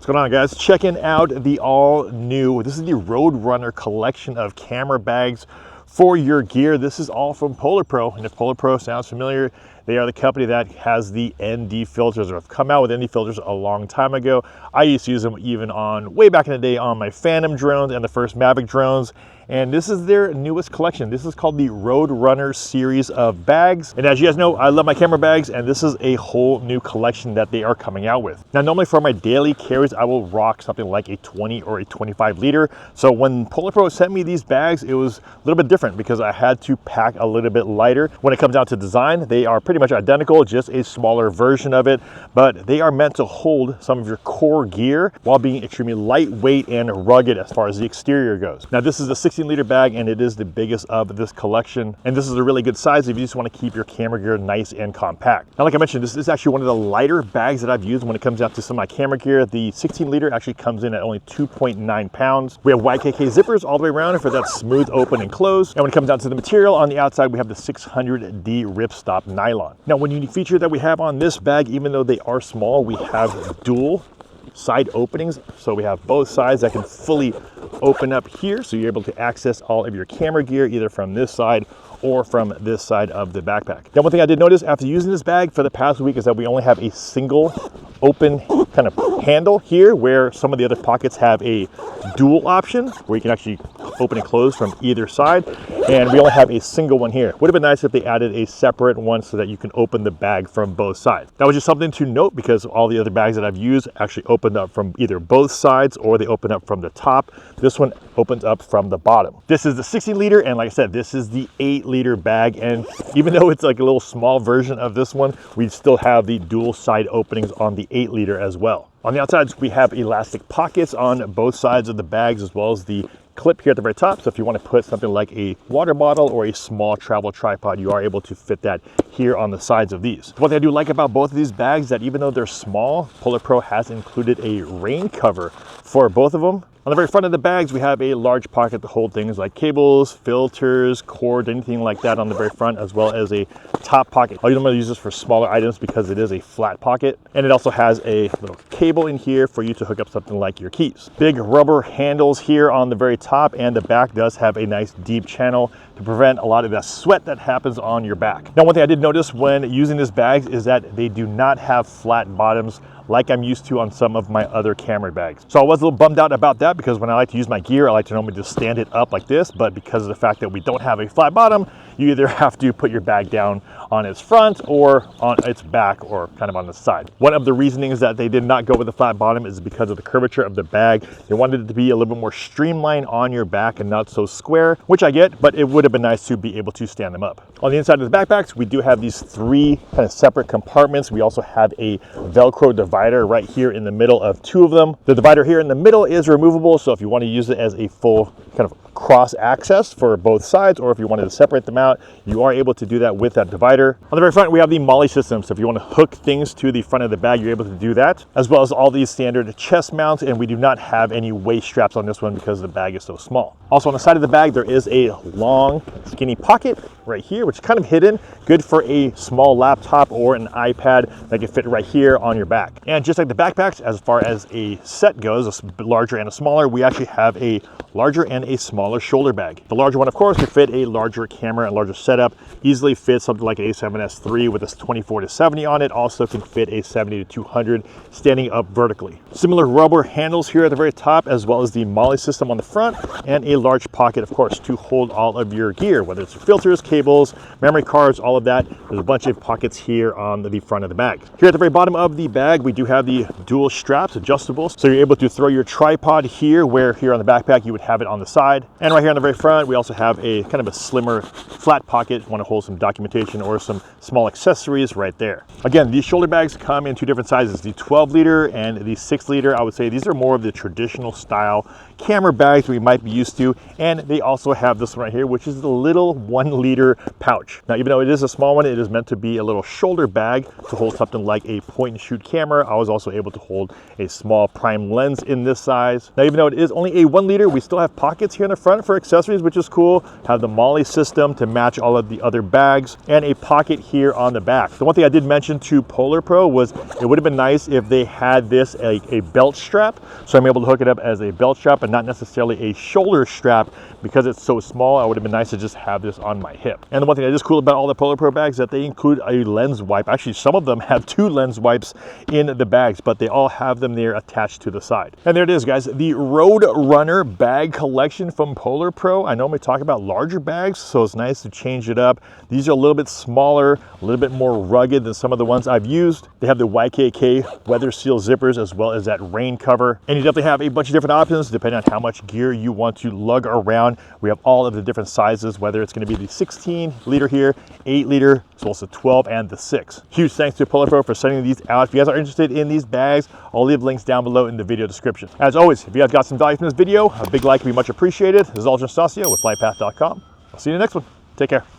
going on, guys? Checking out the all new, this is the RoadRunner collection of camera bags for your gear. This is all from PolarPro, and if PolarPro sounds familiar, they are the company that has the ND filters, or have come out with ND filters a long time ago. I used to use them even on, way back in the day, on my Phantom drones and the first Mavic drones. And this is their newest collection. This is called the RoadRunner series of bags. And as you guys know, I love my camera bags, and this is a whole new collection that they are coming out with. Now, normally for my daily carries, I will rock something like a 20 or a 25 liter. So when PolarPro sent me these bags, it was a little bit different because I had to pack a little bit lighter. When it comes down to design, they are pretty much identical, just a smaller version of it, but they are meant to hold some of your core gear while being extremely lightweight and rugged as far as the exterior goes. Now, this is a 16-liter bag, and it is the biggest of this collection, and this is a really good size if you just want to keep your camera gear nice and compact. Now, like I mentioned, this is actually one of the lighter bags that I've used when it comes down to some of my camera gear. The 16-liter actually comes in at only 2.9 pounds. We have YKK zippers all the way around for that smooth open and close, and when it comes down to the material on the outside, we have the 600D ripstop nylon. Now, one unique feature that we have on this bag, even though they are small, we have dual side openings. So we have both sides that can fully open up here, so you're able to access all of your camera gear either from this side or from this side of the backpack. Now, one thing I did notice after using this bag for the past week is that we only have a single open kind of handle here, where some of the other pockets have a dual option where you can actually open and close from either side, and we only have a single one here. Would have been nice if they added a separate one so that you can open the bag from both sides. That was just something to note because all the other bags that I've used actually opened up from either both sides or they open up from the top. This one opens up from the bottom. This is the 16-liter, and like I said, this is the 8-liter bag, and even though it's like a little small version of this one, we still have the dual side openings on the 8-liter as well. On the outsides, we have elastic pockets on both sides of the bags, as well as the clip here at the very top. So if you want to put something like a water bottle or a small travel tripod, you are able to fit that here on the sides of these. One thing I do like about both of these bags is that even though they're small, PolarPro has included a rain cover for both of them. On the very front of the bags, we have a large pocket to hold things like cables, filters, cord, anything like that on the very front, as well as a top pocket. I'll normally use this for smaller items because it is a flat pocket, and it also has a little cable in here for you to hook up something like your keys. Big rubber handles here on the very top, and the back does have a nice deep channel to prevent a lot of that sweat that happens on your back. Now, one thing I did notice when using this bag is that they do not have flat bottoms like I'm used to on some of my other camera bags. So I was a little bummed out about that because when I like to use my gear, I like to normally just stand it up like this, but because of the fact that we don't have a flat bottom, you either have to put your bag down on its front or on its back or kind of on the side. One of the reasonings that they did not go with the flat bottom is because of the curvature of the bag. They wanted it to be a little bit more streamlined on your back and not so square, which I get, but it would have been nice to be able to stand them up. On the inside of the backpacks, we do have these 3 kind of separate compartments. We also have a Velcro divider right here in the middle of 2 of them. The divider here in the middle is removable, so if you want to use it as a full kind of cross access for both sides, or if you wanted to separate them out, you are able to do that with that divider. On the very front, we have the MOLLE system, so if you want to hook things to the front of the bag, you're able to do that, as well as all these standard chest mounts, and we do not have any waist straps on this one because the bag is so small. Also on the side of the bag, there is a long skinny pocket right here, which is kind of hidden, good for a small laptop or an iPad that can fit right here on your back. And just like the backpacks, as far as a set goes, a larger and a smaller, we actually have a larger and a smaller shoulder bag. The larger one, of course, can fit a larger camera and larger setup, easily fits something like an A7S III with a 24-70 on it, also can fit a 70-200 standing up vertically. Similar rubber handles here at the very top, as well as the MOLLE system on the front, and a large pocket, of course, to hold all of your gear, whether it's filters, cables, memory cards, all of that. There's a bunch of pockets here on the front of the bag. Here at the very bottom of the bag, we do have the dual straps, adjustable, so you're able to throw your tripod here, where here on the backpack you would have it on the side. And right here on the very front, we also have a kind of a slimmer flat pocket. You want to hold some documentation or some small accessories right there. Again, these shoulder bags come in 2 different sizes, the 12-liter and the 6-liter. I would say these are more of the traditional style camera bags we might be used to, and they also have this one right here, which is the little 1-liter pouch. Now, even though it is a small one, it is meant to be a little shoulder bag to hold something like a point and shoot camera. I was also able to hold a small prime lens in this size. Now, even though it is only a 1-liter, we still have pockets here in the front for accessories, which is cool. Have the MOLLE system to match all of the other bags, and a pocket here on the back. The one thing I did mention to PolarPro was it would have been nice if they had this a belt strap, so I'm able to hook it up as a belt strap and not necessarily a shoulder strap. Because it's so small, it would have been nice to just have this on my hip. And the one thing that is cool about all the PolarPro bags is that they include a lens wipe. Actually, some of them have 2 lens wipes in the bags, but they all have them there attached to the side. And there it is, guys, the RoadRunner bag collection from PolarPro. I normally talk about larger bags, so it's nice to change it up. These are a little bit smaller, a little bit more rugged than some of the ones I've used. They have the YKK weather seal zippers as well as that rain cover. And you definitely have a bunch of different options depending on how much gear you want to lug around. We have all of the different sizes, whether it's going to be the 16 liter here, 8 liter, as well as the 12 and the 6. Huge thanks to PolarPro for sending these out. If you guys are interested in these bags, I'll leave links down below in the video description. As always, if you guys got some value from this video, a big like would be much appreciated. This is Aljan Stasio with FlytPath.com. I'll see you in the next one. Take care.